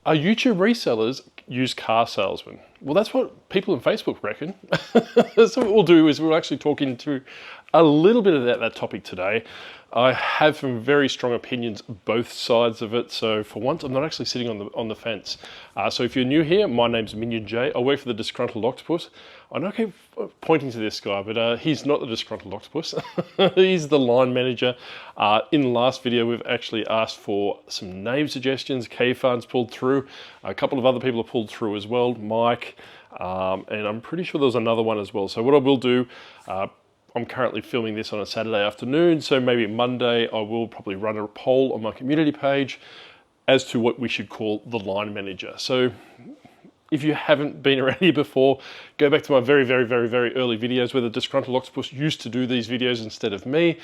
Are YouTube resellers used car salesmen? Well, that's what people on Facebook reckon. So what we'll do is we'll actually talk into a little bit of that topic today. I have some very strong opinions, both sides of it. So for once, I'm not actually sitting on the fence. So if you're new here, my name's Minion J. I work for the Disgruntled Octopus. I know I keep pointing to this guy, but he's not the Disgruntled Octopus. He's the line manager. In the last video, we've actually asked for some name suggestions. K-Fun's pulled through. A couple of other people have pulled through as well. Mike, and I'm pretty sure there was another one as well. So what I will do, I'm currently filming this on a Saturday afternoon, so maybe Monday I will probably run a poll on my community page as to what we should call the line manager. So if you haven't been around here before, go back to my very early videos where the Disgruntled Octopus used to do these videos instead of me.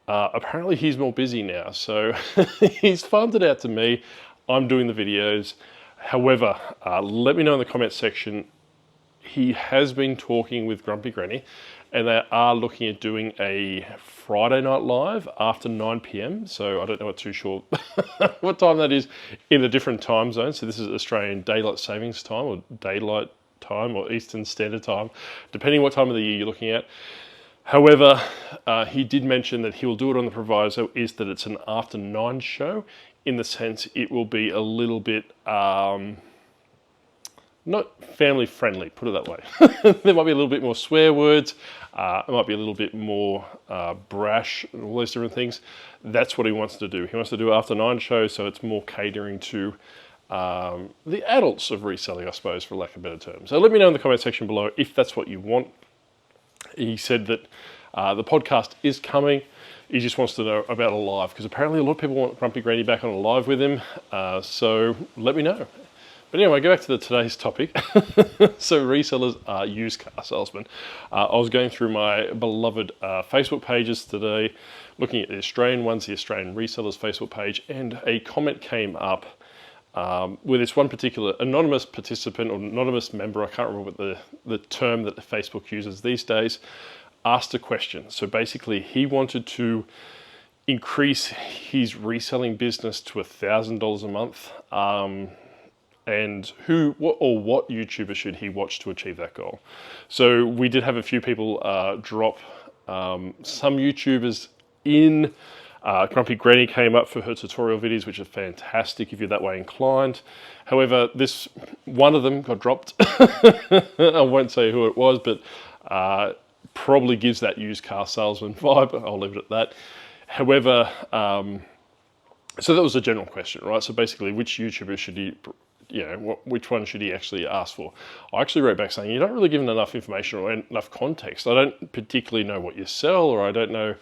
Apparently he's more busy now, so he's farmed it out to me. I'm doing the videos. However, let me know in the comments section. He has been talking with Grumpy Granny, and they are looking at doing a Friday night live after 9 p.m. So I don't know, too sure what time that is in a different time zone. So this is Australian Daylight Savings Time or Daylight Time or Eastern Standard Time, depending what time of the year you're looking at. However, he did mention that he will do it on the proviso is that it's an after 9 show, in the sense it will be a little bit not family friendly, put it that way. There might be a little bit more swear words. It might be a little bit more brash and all those different things. That's what he wants to do. He wants to do after 9 shows, so it's more catering to the adults of reselling, I suppose, for lack of a better term. So let me know in the comment section below if that's what you want. He said that the podcast is coming. He just wants to know about a live, because apparently a lot of people want Grumpy Granny back on a live with him. So let me know. But anyway, go back to today's topic. So resellers are used car salesmen. I was going through my beloved Facebook pages today, looking at the Australian ones, the Australian resellers Facebook page, and a comment came up with this one particular anonymous participant or anonymous member, I can't remember what the term that Facebook uses these days, asked a question. So basically he wanted to increase his reselling business to $1,000 a month. And what YouTuber should he watch to achieve that goal? So we did have a few people drop some YouTubers in. Grumpy Granny came up for her tutorial videos, which are fantastic if you're that way inclined. However, this one of them got dropped. I won't say who it was, but probably gives that used car salesman vibe. I'll leave it at that. However, so that was a general question, right? So basically, which YouTuber should he, which one should he actually ask for? I actually wrote back saying, you don't really give enough information or enough context. I don't particularly know what you sell, or I don't know,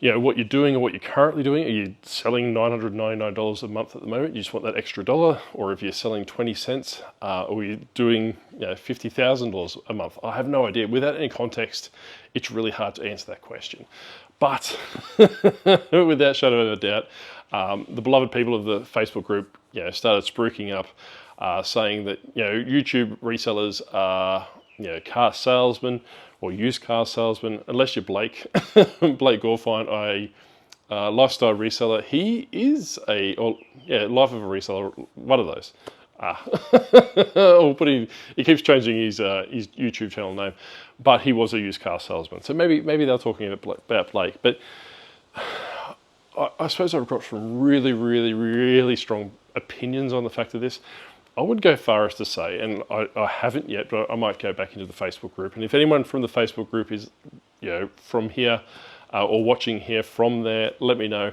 what you're doing or what you're currently doing. Are you selling $999 a month at the moment? You just want that extra dollar? Or if you're selling 20 cents, or you're doing $50,000 a month? I have no idea. Without any context, it's really hard to answer that question. But without shadow of a doubt, the beloved people of the Facebook group started spruiking up, saying that YouTube resellers are car salesmen or used car salesmen, unless you're Blake Gorfine, a lifestyle reseller. He is life of a reseller, one of those. He keeps changing his YouTube channel name, but he was a used car salesman. So maybe they're talking about Blake, but I suppose I've got some really strong opinions on the fact of this. I would go far as to say, and I haven't yet, but I might go back into the Facebook group. And if anyone from the Facebook group is, from here or watching here from there, let me know.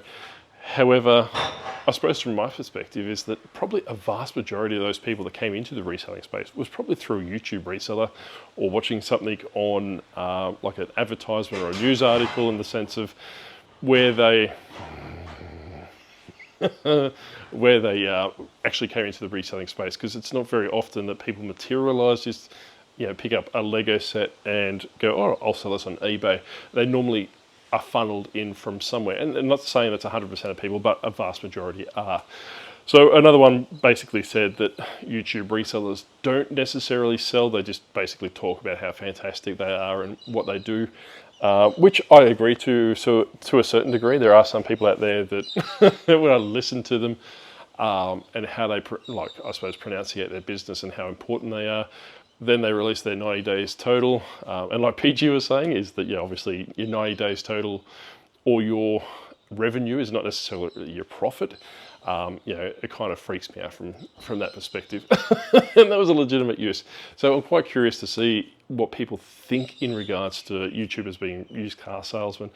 However, I suppose from my perspective is that probably a vast majority of those people that came into the reselling space was probably through a YouTube reseller or watching something on like an advertisement or a news article, in the sense of where they actually came into the reselling space, because it's not very often that people materialize just pick up a Lego set and go, oh, I'll sell this on eBay. They normally are funneled in from somewhere, and I'm not saying that's 100% of people, but a vast majority are. So another one basically said that YouTube resellers don't necessarily sell, they just basically talk about how fantastic they are and what they do. Which I agree to a certain degree. There are some people out there that when I listen to them, and how they, like, I suppose, pronunciate their business and how important they are. Then they release their 90 days total. And like PG was saying, is that, yeah, obviously your 90 days total or your revenue is not necessarily your profit. You know, it kind of freaks me out from that perspective. And that was a legitimate use. So I'm quite curious to see what people think in regards to YouTubers being used car salesmen.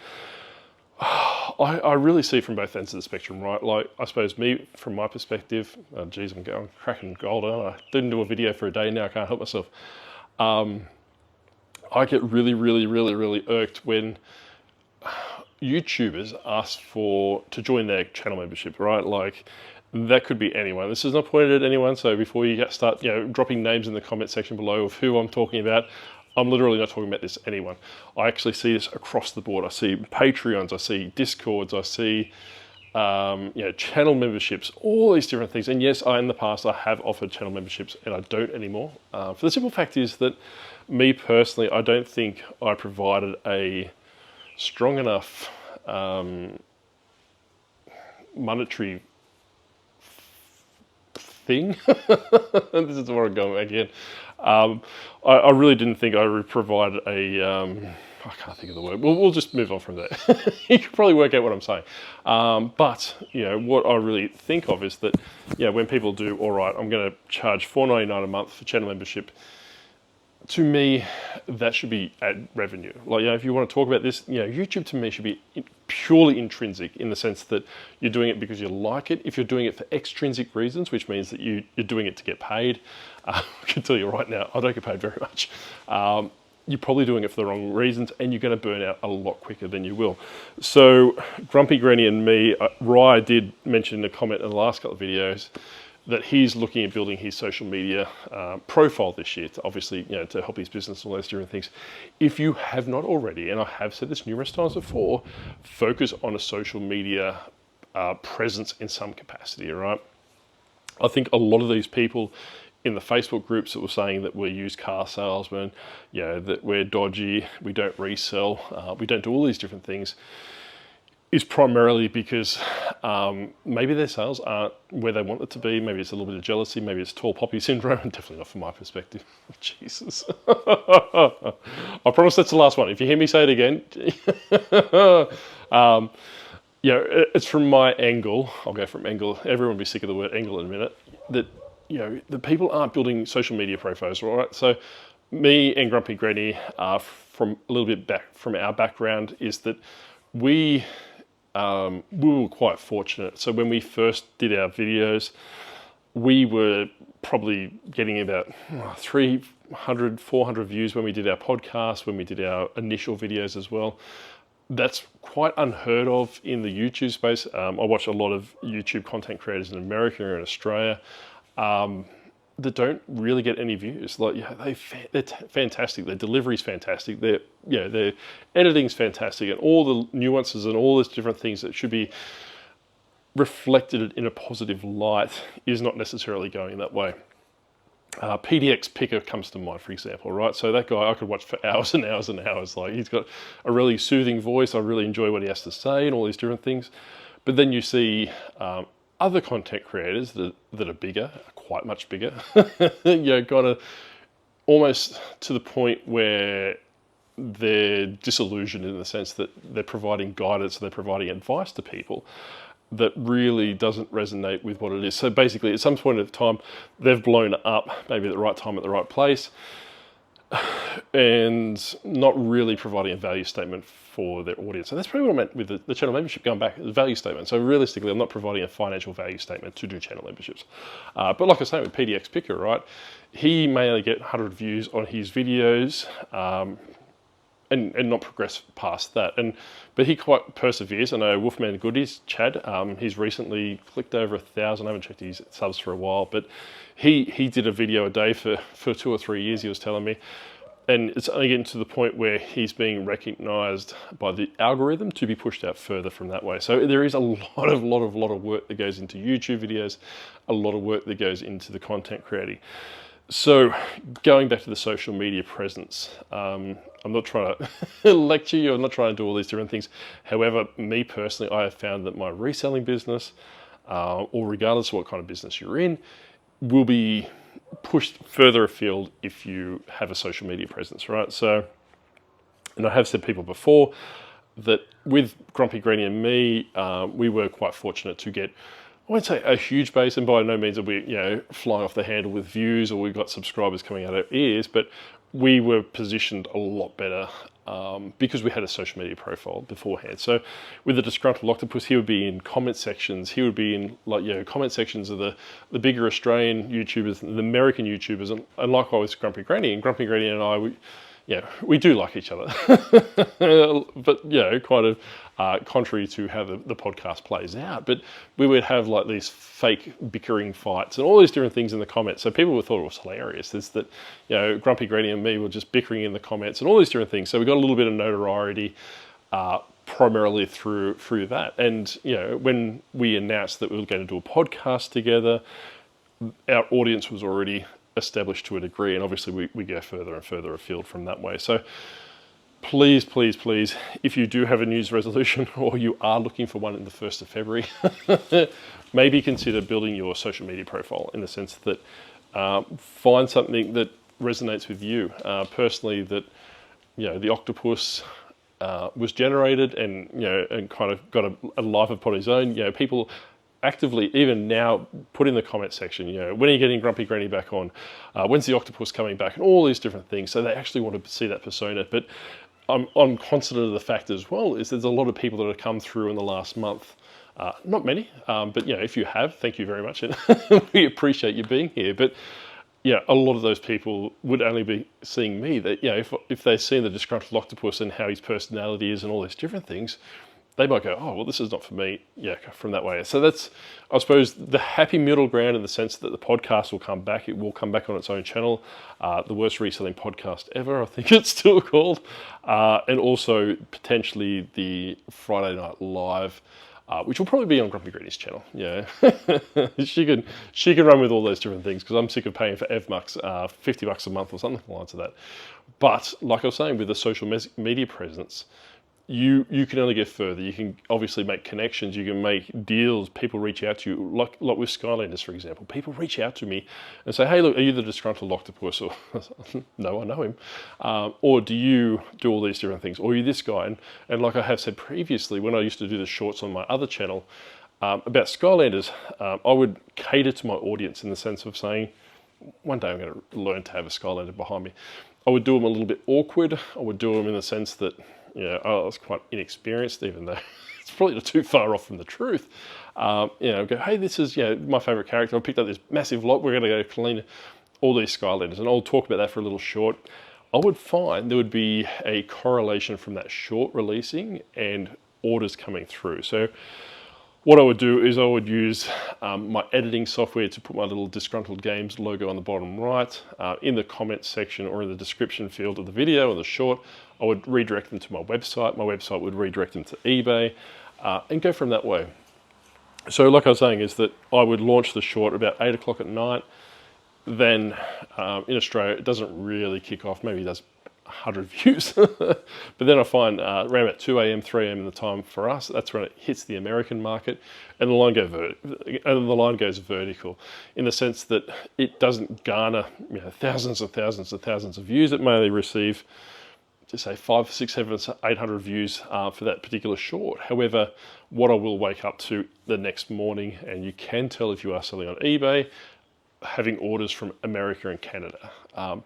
I really see from both ends of the spectrum, right? Like, I suppose me, from my perspective, geez, I'm cracking gold, aren't I? Didn't do a video for a day now, I can't help myself. I get really irked when YouTubers ask to join their channel membership, right? Like, that could be anyone. This is not pointed at anyone, so before you start, you know, dropping names in the comment section below of who I'm talking about, I'm literally not talking about this to anyone. I actually see this across the board. I see Patreons, I see Discords, I see you know, channel memberships, all these different things. And yes, in the past I have offered channel memberships, and I don't anymore. For the simple fact is that me personally, I don't think I provided a strong enough monetary thing. This is where I'm going again. I really didn't think I would provide a, I can't think of the word. We'll just move on from that. You can probably work out what I'm saying. But, you know, what I really think of is that, you know, when people do, all right, I'm going to charge $4.99 a month for channel membership, to me, that should be ad revenue. Like, you know, if you want to talk about this, you know, YouTube to me should be purely intrinsic, in the sense that you're doing it because you like it. If you're doing it for extrinsic reasons, which means that you're doing it to get paid, I can tell you right now, I don't get paid very much. You're probably doing it for the wrong reasons, and you're going to burn out a lot quicker than you will. So Grumpy Granny and me, Rye did mention in a comment in the last couple of videos that he's looking at building his social media profile this year, to obviously, you know, to help his business and all those different things. If you have not already, and I have said this numerous times before, focus on a social media presence in some capacity, right? I think a lot of these people in the Facebook groups that were saying that we're used car salesmen, you know, that we're dodgy, we don't resell, we don't do all these different things, is primarily because maybe their sales aren't where they want it to be. Maybe it's a little bit of jealousy. Maybe it's tall poppy syndrome. Definitely not from my perspective. Jesus. I promise that's the last one. If you hear me say it again, you know, it's from my angle. I'll go from angle. Everyone will be sick of the word angle in a minute. That, you know, the people aren't building social media profiles, right? So me and Grumpy Granny, from a little bit back from our background, is that we were quite fortunate. So when we first did our videos, we were probably getting about 300, 400 views when we did our podcast, when we did our initial videos as well. That's quite unheard of in the YouTube space. I watch a lot of YouTube content creators in America and Australia that don't really get any views. Like, yeah, they're fantastic. Their delivery's fantastic. Their editing's fantastic, and all the nuances and all these different things that should be reflected in a positive light is not necessarily going that way. PDX Picker comes to mind, for example, right? So that guy I could watch for hours and hours and hours. Like, he's got a really soothing voice. I really enjoy what he has to say and all these different things. But then you see other content creators that are bigger, quite much bigger, you know, kind of almost to the point where they're disillusioned, in the sense that they're providing guidance, they're providing advice to people that really doesn't resonate with what it is. So basically, at some point of time, they've blown up, maybe at the right time, at the right place, and not really providing a value statement for their audience. So that's probably what I meant with the channel membership, going back, the value statement. So realistically, I'm not providing a financial value statement to do channel memberships. But like I say, with PDX Picker, right, he may only get 100 views on his videos, and not progress past that. But he quite perseveres. I know Wolfman Goodies, Chad, he's recently clicked over 1,000. I haven't checked his subs for a while, but he did a video a day for 2 or 3 years, he was telling me. And it's only getting to the point where he's being recognized by the algorithm to be pushed out further from that way. So there is a lot of work that goes into YouTube videos, a lot of work that goes into the content creating. So going back to the social media presence, I'm not trying to lecture you, I'm not trying to do all these different things. However, me personally, I have found that my reselling business, or regardless of what kind of business you're in, will be pushed further afield if you have a social media presence, right? So, and I have said people before that with Grumpy Granny and me, we were quite fortunate to get, I won't say a huge base, and by no means are we, flying off the handle with views or we've got subscribers coming out of our ears, but we were positioned a lot better because we had a social media profile beforehand. So with the Disgruntled Octopus, he would be in comment sections. He would be in comment sections of the bigger Australian YouTubers, the American YouTubers, and likewise Grumpy Granny. And Grumpy Granny and I, we do like each other, but kind of contrary to how the podcast plays out. But we would have like these fake bickering fights and all these different things in the comments. So people would thought it was hilarious. Is that Grumpy Granny and me were just bickering in the comments and all these different things. So we got a little bit of notoriety primarily through that. And when we announced that we were going to do a podcast together, our audience was already established to a degree, and obviously we go further and further afield from that way. So please, please, please, if you do have a news resolution or you are looking for one in the 1st of February, maybe consider building your social media profile in the sense that find something that resonates with you. Personally, that the octopus was generated and kind of got a life upon his own. People actively, even now, put in the comment section, when are you getting Grumpy Granny back on? When's the octopus coming back? And all these different things. So they actually want to see that persona. But I'm conscious of the fact as well is there's a lot of people that have come through in the last month. Not many, but if you have, thank you very much. And we appreciate you being here. But a lot of those people would only be seeing me. That if they've seen the Disgruntled Octopus and how his personality is and all these different things, they might go, oh, well, this is not for me, from that way. So that's, I suppose, the happy middle ground in the sense that the podcast will come back. It will come back on its own channel. The Worst Reselling Podcast Ever, I think it's still called. And also potentially the Friday Night Live, which will probably be on Grumpy Granny's channel. She can run with all those different things because I'm sick of paying for EVMUX, $50 a month or something like that. But like I was saying, with the social media presence, you can only get further. You can obviously make connections. You can make deals. People reach out to you, like with Skylanders, for example. People reach out to me and say, hey, look, are you the Disgruntled Octopus? Or, no, I know him. Or do you do all these different things? Or are you this guy? And like I have said previously, when I used to do the shorts on my other channel about Skylanders, I would cater to my audience in the sense of saying, one day I'm going to learn to have a Skylander behind me. I would do them a little bit awkward. I would do them in the sense that I was quite inexperienced, even though it's probably not too far off from the truth. Go, hey, this is my favourite character. I picked up this massive lot. We're going to go clean all these Skylanders, and I'll talk about that for a little short. I would find there would be a correlation from that short releasing and orders coming through. So what I would do is I would use my editing software to put my little Disgruntled Games logo on the bottom right. In the comments section or in the description field of the video or the short, I would redirect them to my website. My website would redirect them to eBay and go from that way. So like I was saying is that I would launch the short about 8 o'clock at night. Then in Australia, it doesn't really kick off. Maybe it does 100 views. But then I find around about 2 a.m., 3 a.m. in the time for us, that's when it hits the American market and the line goes vertical in the sense that it doesn't garner thousands and thousands and thousands of views. It may only receive, just say 500, 600, 700, 800 views for that particular short. However, what I will wake up to the next morning, and you can tell if you are selling on eBay, having orders from America and Canada,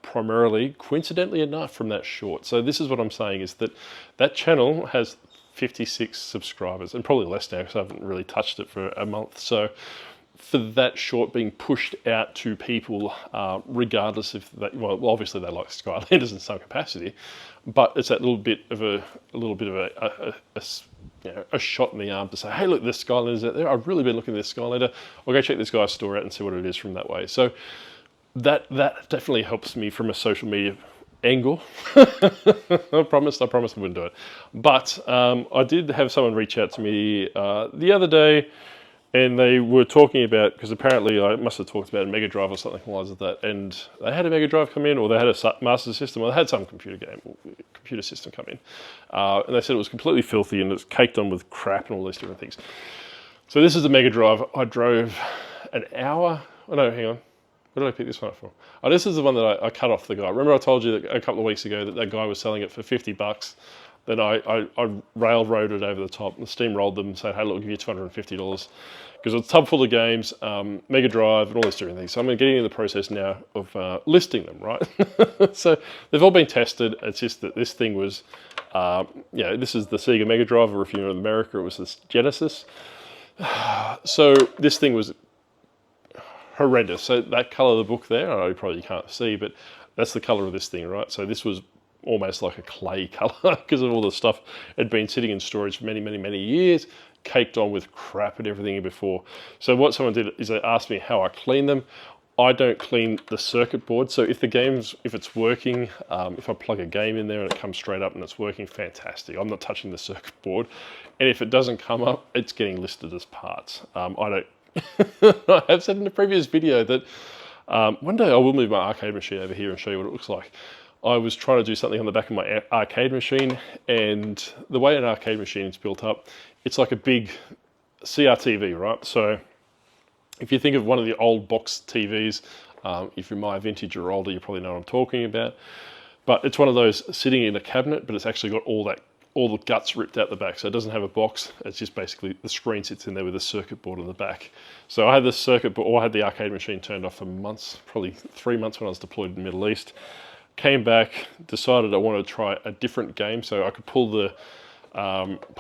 primarily, coincidentally enough, from that short. So this is what I'm saying is that channel has 56 subscribers, and probably less now because I haven't really touched it for a month. So for that short being pushed out to people, regardless if they, well, obviously they like Skylanders in some capacity, but it's that little bit of a shot in the arm to say, hey, look, there's Skylanders out there. I've really been looking at this Skylander. I'll go check this guy's store out and see what it is from that way. So that definitely helps me from a social media angle. I promised I wouldn't do it. But I did have someone reach out to me the other day, and they were talking about, because apparently I must have talked about a Mega Drive or something like that, and they had a Mega Drive come in, or they had a Master System, or they had some computer system come in. And they said it was completely filthy and it was caked on with crap and all these different things. So this is the Mega Drive. I drove an hour. Oh no, hang on. What did I pick this one up for? Oh, this is the one that I cut off the guy. Remember I told you that a couple of weeks ago that that guy was selling it for 50 bucks. Then I railroaded over the top and steamrolled them and said, hey, look, I'll give you $250. Because it's a tub full of games, Mega Drive and all these different things. So I'm getting in the process now of listing them, right? So they've all been tested. It's just that this thing was, this is the Sega Mega Drive, or if you're in America, it was this Genesis. So this thing was horrendous. So that color of the book there, I know you probably can't see, but that's the color of this thing, right? So this was almost like a clay color because of all the stuff had been sitting in storage for many, many, many years, caked on with crap and everything before. So what someone did is they asked me how I clean them. I don't clean the circuit board. So if it's working, if I plug a game in there and it comes straight up and it's working, fantastic. I'm not touching the circuit board. And if it doesn't come up, it's getting listed as parts. I don't, I have said in the previous video that one day I will move my arcade machine over here and show you what it looks like. I was trying to do something on the back of my arcade machine, and the way an arcade machine is built up, it's like a big CRTV, right? So if you think of one of the old box TVs, if you're my vintage or older, you probably know what I'm talking about. But it's one of those sitting in a cabinet, but it's actually got all the guts ripped out the back. So it doesn't have a box. It's just basically the screen sits in there with a circuit board on the back. So I had this circuit board, or I had the arcade machine turned off for months, probably 3 months when I was deployed in the Middle East. Came back, decided I wanted to try a different game so I could pull the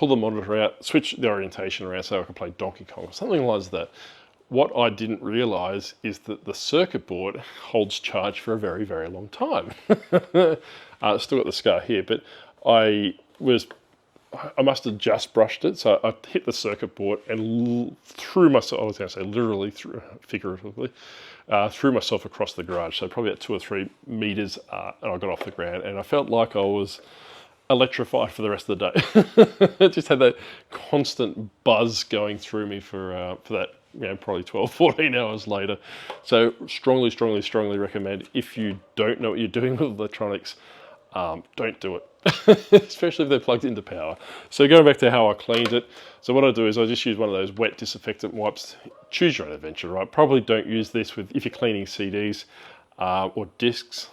monitor out, switch the orientation around so I could play Donkey Kong, something like that. What I didn't realize is that the circuit board holds charge for a very, very long time. Still got the scar here, but I must have just brushed it, so I hit the circuit board and threw myself, I was going to say literally, figuratively, threw myself across the garage, so probably at 2 or 3 meters, and I got off the ground, and I felt like I was electrified for the rest of the day. I just had that constant buzz going through me for that, probably 12, 14 hours later. So strongly, strongly, strongly recommend, if you don't know what you're doing with electronics, don't do it. Especially if they're plugged into power. So going back to how I cleaned it, so what I do is I just use one of those wet disinfectant wipes. Choose your own adventure, right? Probably don't use this if you're cleaning CDs or discs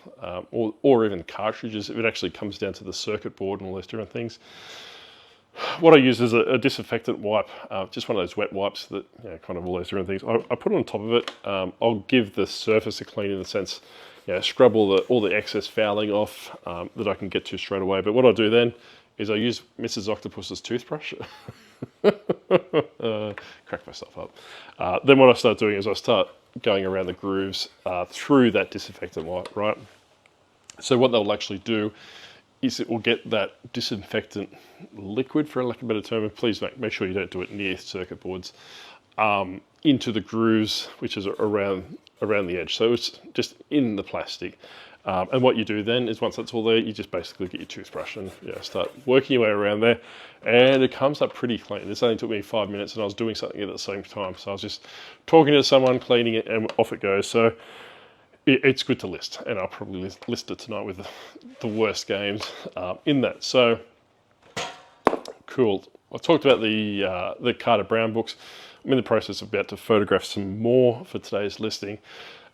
or even cartridges, if it actually comes down to the circuit board and all those different things. What I use is a disinfectant wipe, just one of those wet wipes that, kind of all those different things. I put it on top of it. I'll give the surface a clean in the sense, scrub all the excess fouling off that I can get to straight away. But what I do then is I use Mrs. Octopus's toothbrush. Crack myself up. Then what I start doing is I start going around the grooves through that disinfectant wipe, right? So what they'll actually do is it will get that disinfectant liquid, for lack of a better term, and please make sure you don't do it near circuit boards, into the grooves, which is around the edge. So it's just in the plastic. And what you do then is once that's all there, you just basically get your toothbrush and start working your way around there, and it comes up pretty clean. This only took me 5 minutes, and I was doing something at the same time. So I was just talking to someone, cleaning it, and off it goes. So it's good to list, and I'll probably list it tonight with the worst games in that. So cool. I talked about the Carter Brown books. I'm in the process of about to photograph some more for today's listing.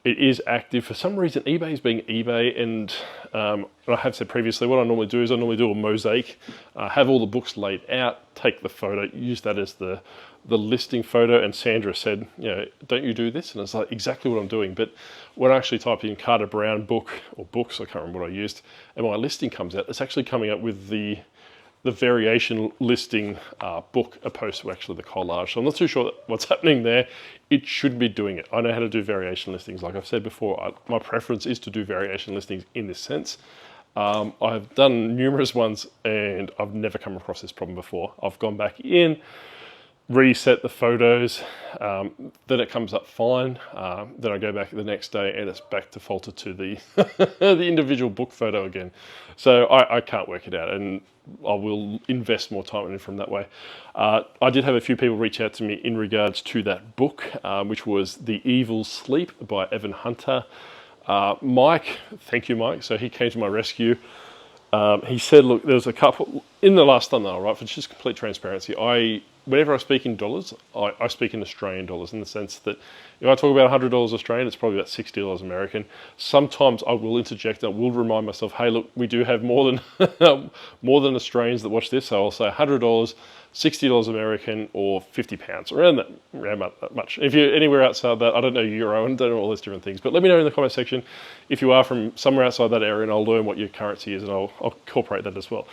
It is active. For some reason, eBay is being eBay, and I have said previously, what I normally do is I normally do a mosaic, have all the books laid out, take the photo, use that as the listing photo, and Sandra said, don't you do this? And it's like exactly what I'm doing. But when I actually type in Carter Brown book, or books, I can't remember what I used, and my listing comes out, it's actually coming up with the variation listing book opposed to actually the collage. So I'm not too sure what's happening there. It should be doing it. I know how to do variation listings. Like I've said before, my preference is to do variation listings in this sense. I've done numerous ones and I've never come across this problem before. I've gone back in, reset the photos, then it comes up fine. Then I go back the next day and it's back defaulted to the the individual book photo again. So I can't work it out, and I will invest more time in it from that way. I did have a few people reach out to me in regards to that book, which was The Evil Sleep by Evan Hunter. Mike, thank you, Mike. So he came to my rescue. He said, look, there's a couple in the last thumbnail, right? For just complete transparency, I whenever I speak in dollars, I speak in Australian dollars, in the sense that if I talk about $100 Australian, it's probably about $60 American. Sometimes I will interject, I will remind myself, hey, look, we do have more than more than Australians that watch this, so I'll say $100, $60 American, or £50, around that much. If you're anywhere outside that, I don't know euro and don't know all those different things, but let me know in the comment section if you are from somewhere outside that area, and I'll learn what your currency is, and I'll incorporate that as well.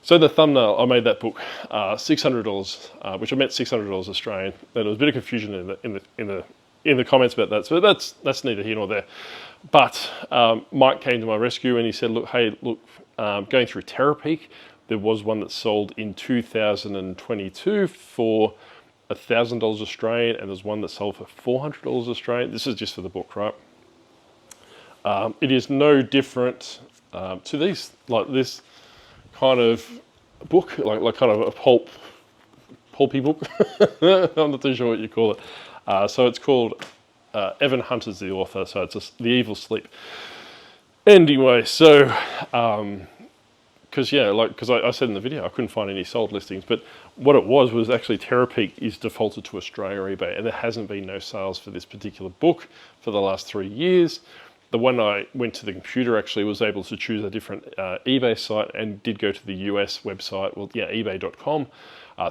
So the thumbnail, I made that book $600, which I meant $600 Australian. And there was a bit of confusion in the comments about that. So that's neither here nor there. But Mike came to my rescue and he said, look, hey, look, going through Terapeak, there was one that sold in 2022 for $1,000 Australian, and there's one that sold for $400 Australian. This is just for the book, right? It is no different to these, like this kind of book, like kind of a pulpy book. I'm not too sure what you call it. So it's called Evan Hunter's the author, so it's The Evil Sleep. Anyway, so because I said in the video I couldn't find any sold listings, but what it was actually Terapeak is defaulted to Australia eBay, and there hasn't been no sales for this particular book for the last 3 years. The one I went to the computer actually was able to choose a different eBay site, and did go to the US website, well, yeah, ebay.com,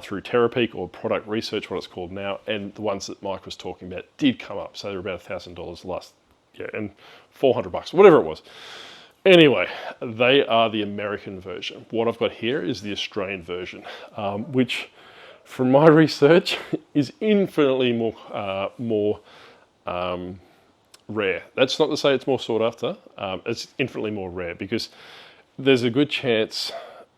through Terapeak, or Product Research, what it's called now, and the ones that Mike was talking about did come up. So they're about $1,000 last, yeah, and $400, whatever it was. Anyway, they are the American version. What I've got here is the Australian version, which, from my research, is infinitely more rare. That's not to say it's more sought after. It's infinitely more rare, because there's a good chance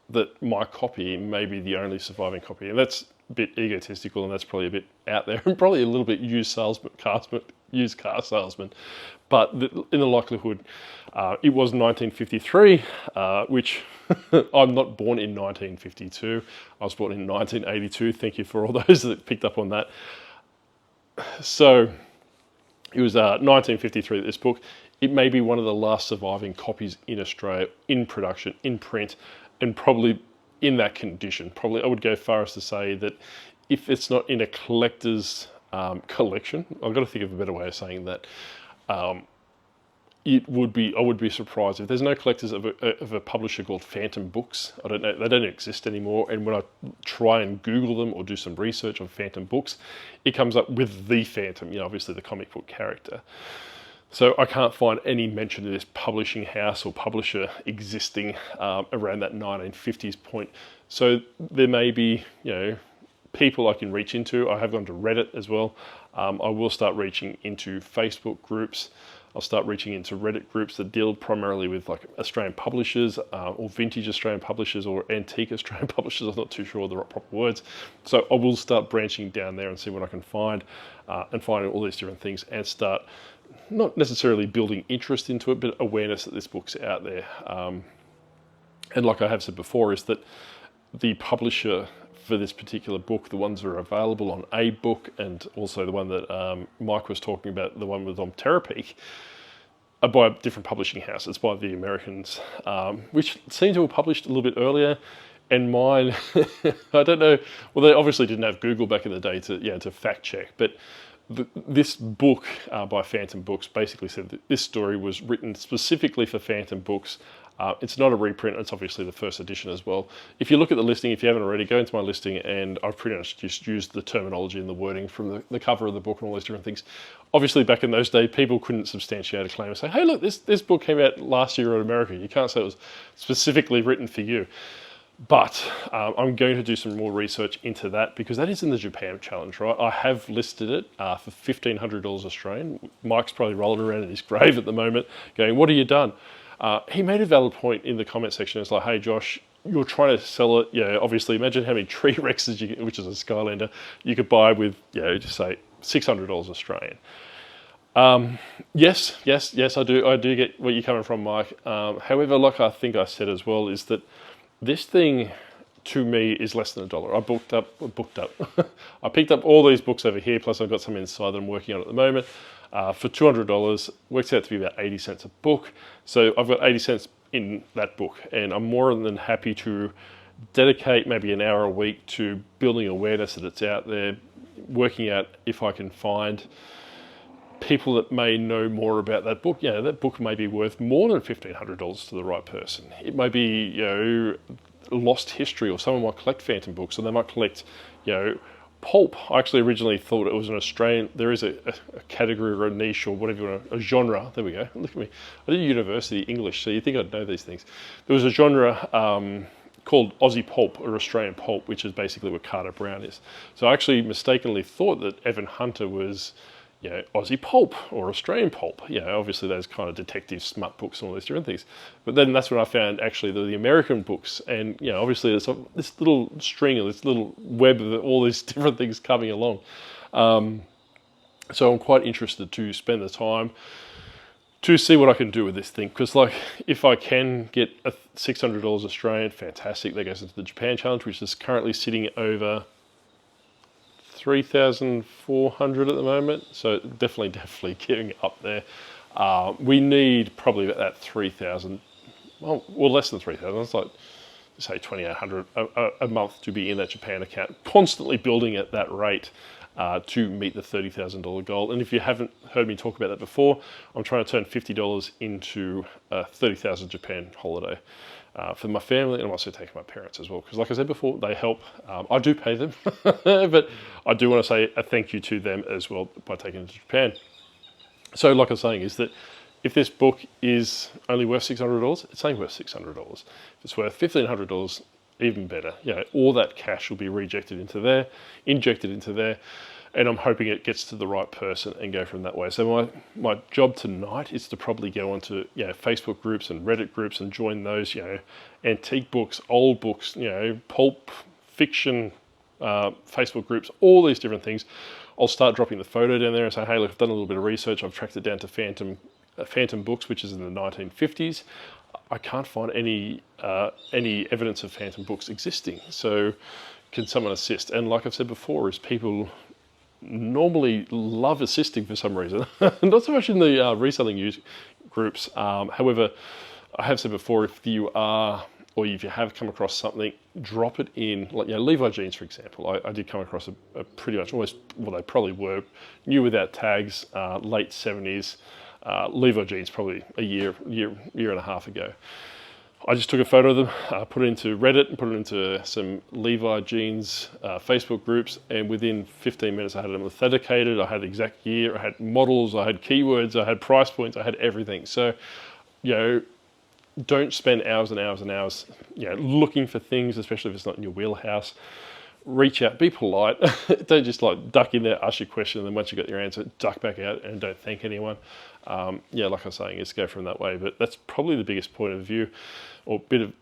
that my copy may be the only surviving copy, and that's a bit egotistical, and that's probably a bit out there, and probably a little bit used car salesman. But in the likelihood, it was 1953, which I'm not born in 1952. I was born in 1982. Thank you for all those that picked up on that. So it was 1953, this book. It may be one of the last surviving copies in Australia, in production, in print, and probably in that condition. Probably I would go far as to say that if it's not in a collector's collection, I've got to think of a better way of saying that, I would be surprised if there's no collectors of a publisher called Phantom Books. I don't know, they don't exist anymore. And when I try and Google them or do some research on Phantom Books, it comes up with the Phantom, you know, obviously the comic book character. So I can't find any mention of this publishing house or publisher existing around that 1950s point. So there may be, you know, people I can reach into. I have gone to Reddit as well. I will start reaching into Facebook groups. I'll start reaching into Reddit groups that deal primarily with like Australian publishers, or vintage Australian publishers, or antique Australian publishers. I'm not too sure the proper words. So I will start branching down there and see what I can find, and finding all these different things, and start not necessarily building interest into it, but awareness that this book's out there. And like I have said before, is that the publisher for this particular book, the ones that are available on a book, and also the one that Mike was talking about, the one with on Terapeak, are by a different publishing house. It's by the Americans, which seem to have published a little bit earlier. And mine, I don't know. Well, they obviously didn't have Google back in the day to fact check, but this book by Phantom Books basically said that this story was written specifically for Phantom Books. It's not a reprint, it's obviously the first edition as well. If you look at the listing, if you haven't already, go into my listing, and I've pretty much just used the terminology and the wording from the cover of the book and all those different things. Obviously, back in those days, people couldn't substantiate a claim and say, hey, look, this book came out last year in America. You can't say it was specifically written for you. But I'm going to do some more research into that, because that is in the Japan challenge, right? I have listed it for $1,500 Australian. Mike's probably rolling around in his grave at the moment going, what have you done? He made a valid point in the comment section. It's like, hey, Josh, you're trying to sell it. Yeah, obviously, imagine how many tree Rexes, which is a Skylander, you could buy with, just say $600 Australian. Yes, I do get where you're coming from, Mike. However, like I think I said as well, is that this thing, to me, is less than $1. I picked up all these books over here, plus I've got some inside that I'm working on at the moment. For $200, works out to be about 80 cents a book. So I've got 80 cents in that book, and I'm more than happy to dedicate maybe an hour a week to building awareness that it's out there, working out if I can find people that may know more about that book. You know, that book may be worth more than $1,500 to the right person. It may be, you know, lost history, or someone might collect phantom books, or they might collect, you know, pulp. I actually originally thought it was an Australian, there is a category or a niche or whatever you want, a genre. There we go. Look at me. I did university English, so you think I'd know these things. There was a genre called Aussie pulp or Australian pulp, which is basically what Carter Brown is. So I actually mistakenly thought that Evan Hunter was, you know, Aussie pulp or Australian pulp. You know, obviously those kind of detective smut books and all these different things. But then that's when I found actually the American books, and you know, obviously there's this little string or this little web of all these different things coming along. So I'm quite interested to spend the time to see what I can do with this thing, because like if I can get a $600 Australian, fantastic. That goes into the Japan challenge, which is currently sitting over 3,400 at the moment, so definitely getting up there. We need probably about that 3,000, well less than 3,000. It's like, say 2,800 a month to be in that Japan account, constantly building at that rate to meet the $30,000 goal. And if you haven't heard me talk about that before, I'm trying to turn $50 into a 30,000 Japan holiday. For my family, and I'm also taking my parents as well, because like I said before, they help. I do pay them, but I do want to say a thank you to them as well by taking them to Japan. So like I was saying, is that if this book is only worth $600, it's only worth $600. If it's worth $1,500, even better. You know, all that cash will be injected into there, and I'm hoping it gets to the right person and go from that way. So my job tonight is to probably go onto, you know, Facebook groups and Reddit groups and join those, you know, antique books, old books, you know, pulp, fiction, Facebook groups, all these different things. I'll start dropping the photo down there and say, hey, look, I've done a little bit of research. I've tracked it down to Phantom books, which is in the 1950s. I can't find any evidence of Phantom books existing. So can someone assist? And like I've said before, is people normally love assisting for some reason. Not so much in the reselling groups. However, I have said before, if you are, or if you have come across something, drop it in. Like, you know, Levi jeans, for example. I did come across a pretty much almost, well, they probably were new without tags, late 70s. Levi jeans, probably a year and a half ago. I just took a photo of them, put it into Reddit, and put it into some Levi jeans Facebook groups, and within 15 minutes I had them authenticated. I had the exact year, I had models, I had keywords, I had price points, I had everything. So, you know, don't spend hours and hours and hours, you know, looking for things, especially if it's not in your wheelhouse. Reach out, be polite. Don't just like duck in there, ask your question, and then once you got your answer, duck back out and don't thank anyone. Yeah, like I was saying, is go from that way. But that's probably the biggest point of view, or bit of,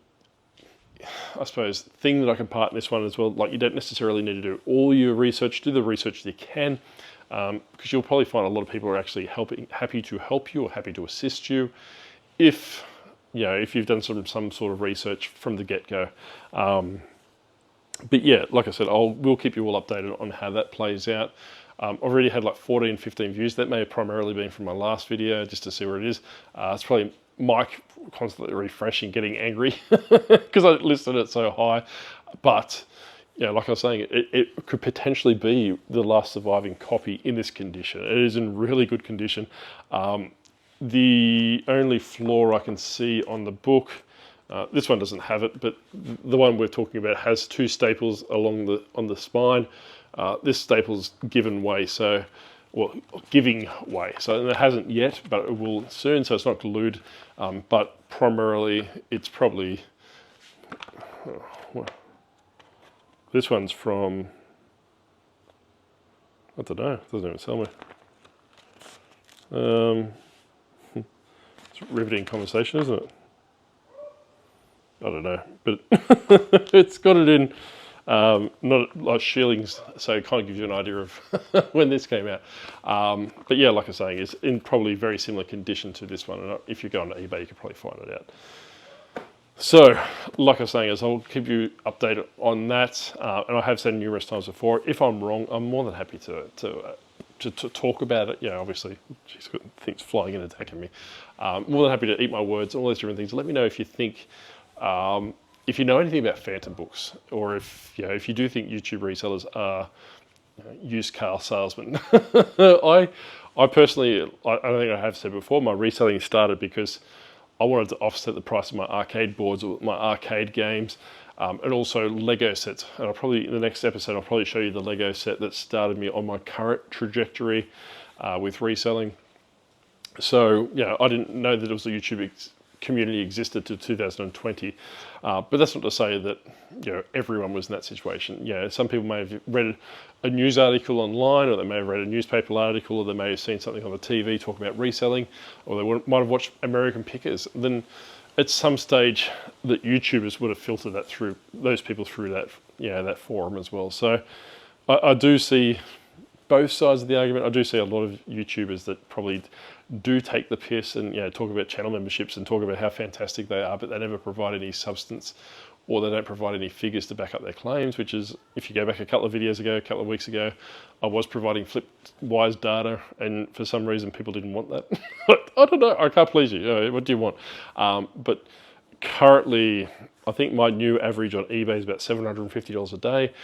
I suppose, thing that I can part in this one as well. Like, you don't necessarily need to do all your research. Do the research that you can, because you'll probably find a lot of people are actually happy to help you or happy to assist you if, you know, if you've done some sort of research from the get-go. But yeah, like I said, we'll keep you all updated on how that plays out. I've already had like 14, 15 views. That may have primarily been from my last video, just to see where it is. It's probably Mike constantly refreshing, getting angry because I listed it so high. But, you know, like I was saying, it could potentially be the last surviving copy in this condition. It is in really good condition. The only flaw I can see on the book, this one doesn't have it, but the one we're talking about has two staples on the spine. This staple's given way, so, well, giving way. So it hasn't yet, but it will soon, so it's not glued. But primarily, it's probably, this one's from, I don't know, it doesn't even tell me. It's a riveting conversation, isn't it? I don't know, but it's got it in not like shillings, so it kind of gives you an idea of when this came out. But yeah, like I was saying, it's in probably very similar condition to this one, and if you go on eBay, you can probably find it out. So, like I was saying, I'll keep you updated on that, and I have said numerous times before, if I'm wrong, I'm more than happy to talk about it. Yeah, obviously, she's got things flying in and attacking me. More than happy to eat my words, all those different things. Let me know if you think if you know anything about phantom books, or if you do think YouTube resellers are used car salesmen, I personally, I don't think I have said before, my reselling started because I wanted to offset the price of my arcade boards or my arcade games, and also Lego sets. And in the next episode, I'll probably show you the Lego set that started me on my current trajectory with reselling. So, I didn't know that it was a YouTube community existed to 2020, but that's not to say that everyone was in that situation. Some people may have read a news article online, or they may have read a newspaper article, or they may have seen something on the TV talking about reselling, or they might have watched American Pickers. Then at some stage that YouTubers would have filtered that through those people through that that forum as well. So I do see both sides of the argument. I do see a lot of YouTubers that probably do take the piss and talk about channel memberships and talk about how fantastic they are, but they never provide any substance, or they don't provide any figures to back up their claims, which is, if you go back a couple of weeks ago, I was providing flip-wise data, and for some reason people didn't want that. I don't know, I can't please you. What do you want? But currently, I think my new average on eBay is about $750 a day,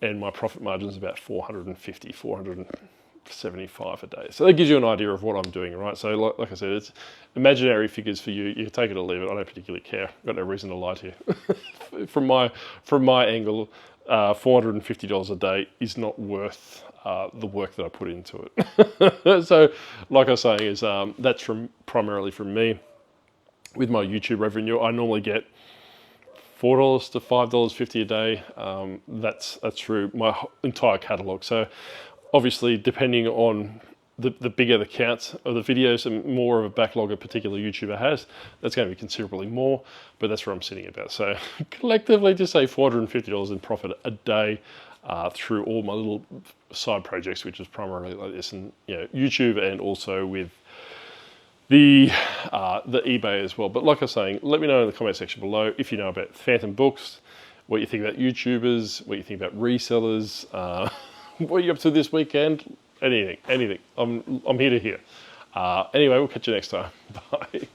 and my profit margin is about $475 a day. So that gives you an idea of what I'm doing, right? So like I said, it's imaginary figures for you. You can take it or leave it. I don't particularly care. I've got no reason to lie to you. From my angle, $450 a day is not worth the work that I put into it. So like I was saying, is that's primarily from me. With my YouTube revenue, I normally get $4 to $5.50 a day. That's through my entire catalog. So obviously, depending on the bigger the counts of the videos and more of a backlog a particular YouTuber has, that's going to be considerably more, but that's where I'm sitting about. So collectively, just say $450 in profit a day through all my little side projects, which is primarily like this, and YouTube, and also with the eBay as well. But like I was saying, let me know in the comment section below if you know about phantom books, what you think about YouTubers, what you think about resellers, what are you up to this weekend? Anything. I'm here to hear. Anyway, we'll catch you next time. Bye.